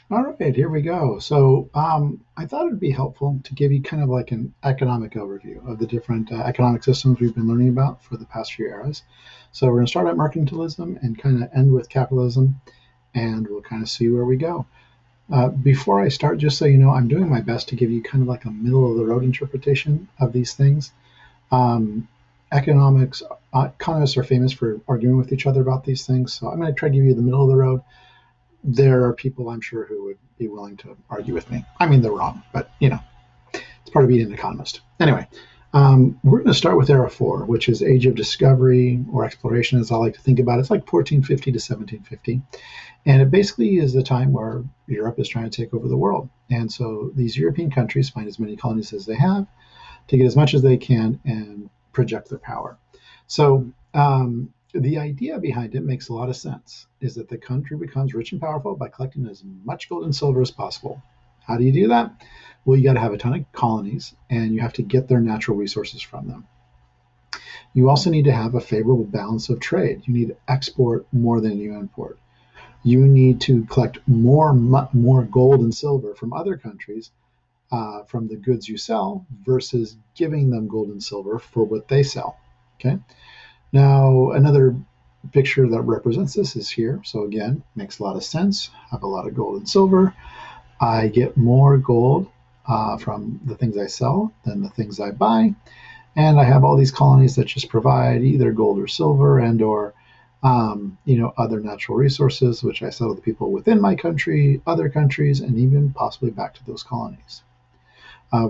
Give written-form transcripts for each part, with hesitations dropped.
All right, here we go. So, I thought it'd be helpful to give you kind of like an economic overview of the different economic systems we've been learning about for the past few eras. So, we're going to start at mercantilism and kind of end with capitalism, and we'll kind of see where we go. Before I start, just so you know, I'm doing my best to give you kind of like a middle of the road interpretation of these things. Um, economics, economists are famous for arguing with each other about these things, so I'm going to try to give you the middle of the road. There are people I'm sure who would be willing to argue with me. I mean, they're wrong, but it's part of being an economist. Anyway, we're going to start with Era 4, which is Age of Discovery or Exploration, as I like to think about it. It's like 1450 to 1750. And it basically is the time where Europe is trying to take over the world. And so these European countries find as many colonies as they have to get as much as they can and project their power. So the idea behind it makes a lot of sense, is that the country becomes rich and powerful by collecting as much gold and silver as possible. How do you do that? Well, you got to have a ton of colonies and you have to get their natural resources from them. You also need to have a favorable balance of trade. You need to export more than you import. You need to collect more gold and silver from other countries from the goods you sell versus giving them gold and silver for what they sell. Okay. Now, another picture that represents this is here. So again, makes a lot of sense. I have a lot of gold and silver. I get more gold from the things I sell than the things I buy. And I have all these colonies that just provide either gold or silver and or other natural resources, which I sell to the people within my country, other countries, and even possibly back to those colonies.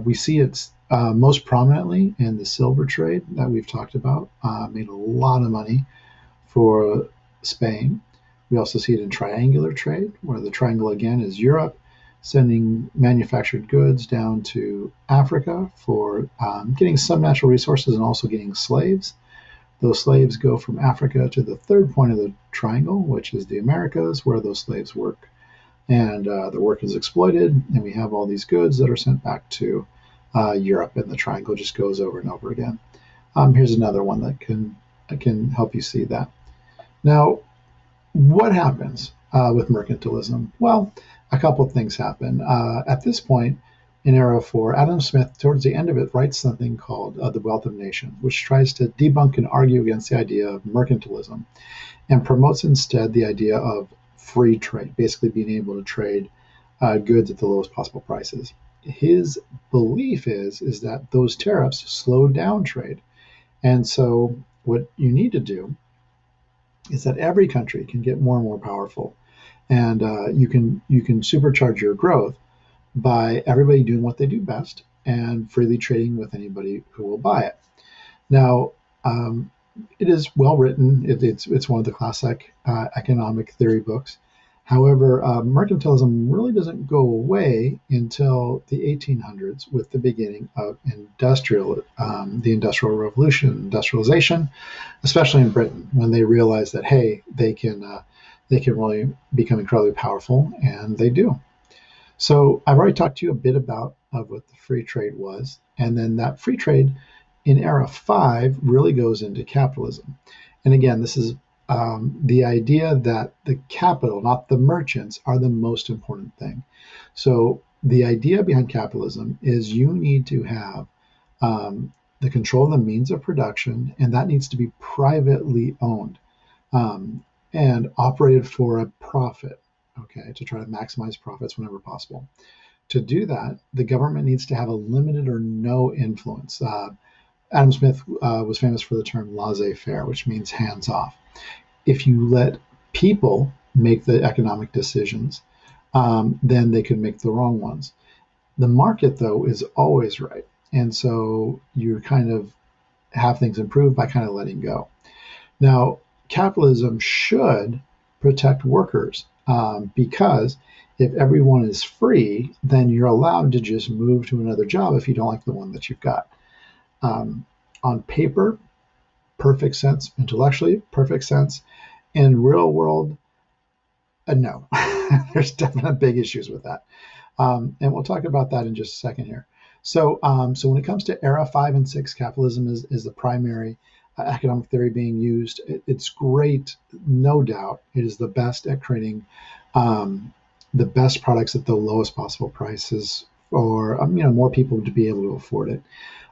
We see it most prominently in the silver trade that we've talked about, made a lot of money for Spain. We also see it in triangular trade, where the triangle again is Europe sending manufactured goods down to Africa for getting some natural resources and also getting slaves. Those slaves go from Africa to the third point of the triangle, which is the Americas, where those slaves work. And the work is exploited, and we have all these goods that are sent back to Europe, and the triangle just goes over and over again. Here's another one that can help you see that. Now, what happens with mercantilism? Well, a couple of things happen. At this point in Era 4, Adam Smith, towards the end of it, writes something called The Wealth of Nations, which tries to debunk and argue against the idea of mercantilism and promotes instead the idea of free trade, basically being able to trade goods at the lowest possible prices. His belief is that those tariffs slow down trade. And so what you need to do is that every country can get more and more powerful, and you can supercharge your growth by everybody doing what they do best and freely trading with anybody who will buy it. Now, it is well written. It's one of the classic economic theory books. However, mercantilism really doesn't go away until the 1800s with the beginning of the Industrial Revolution, industrialization, especially in Britain, when they realize that hey, they can really become incredibly powerful, and they do. So I've already talked to you a bit about of what the free trade was, and then that free trade in Era 5 really goes into capitalism. And again, this is the idea that the capital, not the merchants, are the most important thing. So the idea behind capitalism is you need to have the control of the means of production, and that needs to be privately owned and operated for a profit, okay, to try to maximize profits whenever possible. To do that, the government needs to have a limited or no influence. Adam Smith was famous for the term laissez faire, which means hands off. If you let people make the economic decisions, then they could make the wrong ones. The market, though, is always right. And so you kind of have things improve by kind of letting go. Now, capitalism should protect workers because if everyone is free, then you're allowed to just move to another job if you don't like the one that you've got. Um, on paper, perfect sense. Intellectually, perfect sense. In real world, no. There's definitely big issues with that. And we'll talk about that in just a second here. So when it comes to Era 5 and 6, capitalism is the primary economic theory being used. It's great, no doubt. It is the best at creating the best products at the lowest possible prices for more people to be able to afford it.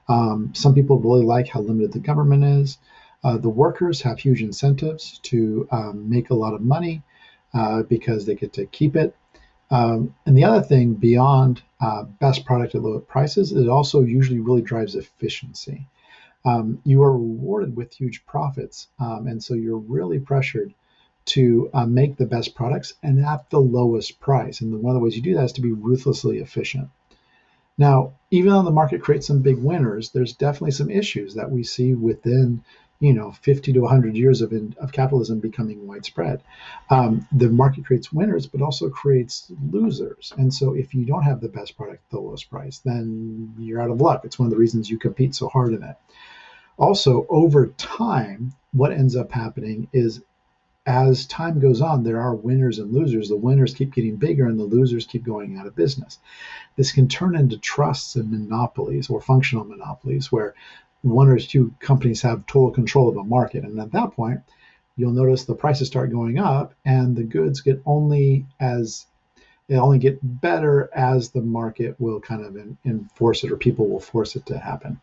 Some people really like how limited the government is. The workers have huge incentives to make a lot of money because they get to keep it. And the other thing beyond best product at low prices, it also usually really drives efficiency. You are rewarded with huge profits, and so you're really pressured to make the best products and at the lowest price. And one of the ways you do that is to be ruthlessly efficient. Now, even though the market creates some big winners, there's definitely some issues that we see within 50 to 100 years of capitalism becoming widespread. The market creates winners, but also creates losers. And so if you don't have the best product at the lowest price, then you're out of luck. It's one of the reasons you compete so hard in it. Also, over time, what ends up happening is as time goes on, there are winners and losers. The winners keep getting bigger and the losers keep going out of business. This can turn into trusts and monopolies or functional monopolies where one or two companies have total control of a market. And at that point, you'll notice the prices start going up and the goods they only get better as the market will kind of enforce it, or people will force it to happen.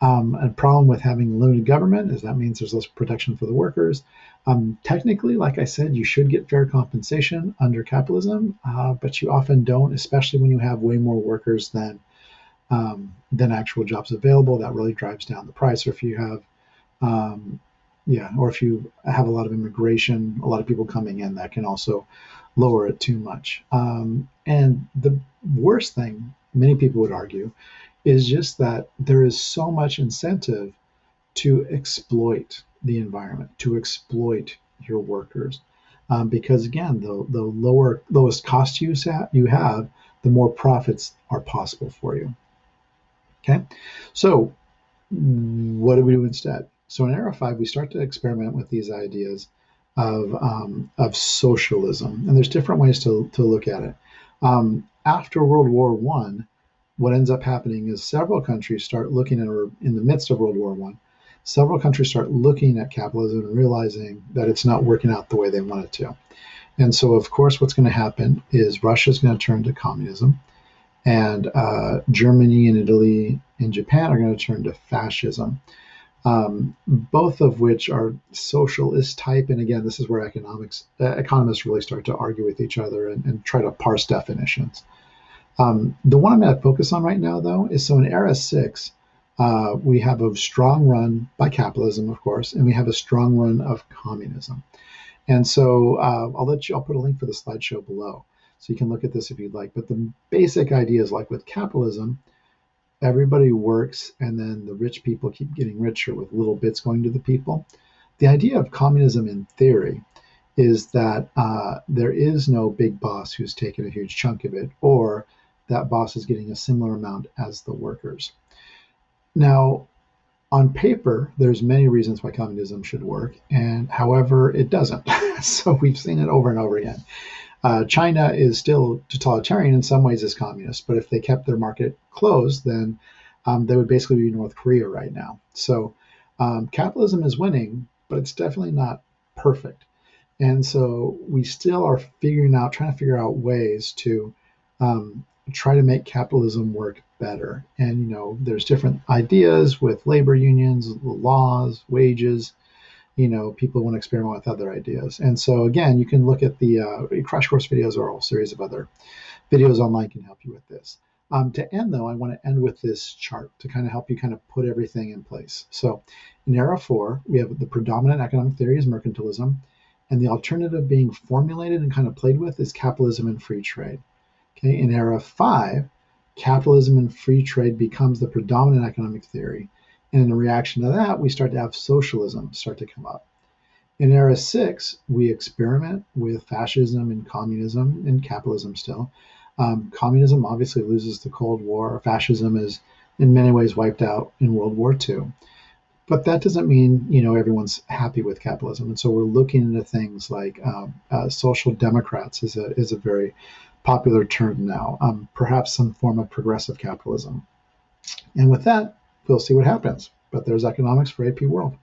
A problem with having limited government is that means there's less protection for the workers. Technically, like I said, you should get fair compensation under capitalism, but you often don't, especially when you have way more workers than actual jobs available. That really drives down the price. Or if you have, or if you have a lot of immigration, a lot of people coming in, that can also lower it too much. And the worst thing, many people would argue, is just that there is so much incentive to exploit the environment, to exploit your workers. Because again, the lowest cost you have, the more profits are possible for you. Okay, so what do we do instead? So in Era 5, we start to experiment with these ideas of socialism, and there's different ways to look at it. After World War I, what ends up happening is several countries start looking at, or in the midst of World War I, several countries start looking at capitalism and realizing that it's not working out the way they want it to. And so, of course, what's going to happen is Russia's going to turn to communism, and Germany and Italy and Japan are going to turn to fascism, both of which are socialist type. And again, this is where economists really start to argue with each other and try to parse definitions. The one I'm going to focus on right now, though, is so in Era 6, we have a strong run by capitalism, of course, and we have a strong run of communism. And so I'll put a link for the slideshow below, so you can look at this if you'd like. But the basic idea is like with capitalism, everybody works and then the rich people keep getting richer with little bits going to the people. The idea of communism in theory is that there is no big boss who's taken a huge chunk of it, or that boss is getting a similar amount as the workers. Now, on paper, there's many reasons why communism should work, and however, it doesn't. So we've seen it over and over again. China is still totalitarian in some ways as communist, but if they kept their market closed, then they would basically be North Korea right now. So capitalism is winning, but it's definitely not perfect. And so we still are trying to figure out ways to try to make capitalism work better. And, there's different ideas with labor unions, laws, wages. People want to experiment with other ideas. And so, again, you can look at the Crash Course videos, or a whole series of other videos online can help you with this. To end, though, I want to end with this chart to kind of help you kind of put everything in place. So in Era 4, we have the predominant economic theory is mercantilism, and the alternative being formulated and kind of played with is capitalism and free trade. Okay, in Era 5, capitalism and free trade becomes the predominant economic theory. And in reaction to that, we start to have socialism start to come up. In Era 6, we experiment with fascism and communism and capitalism still. Communism obviously loses the Cold War. Fascism is in many ways wiped out in World War II. But that doesn't mean, everyone's happy with capitalism. And so we're looking into things like social democrats is a very popular term now, perhaps some form of progressive capitalism. And with that, we'll see what happens. But there's economics for AP World.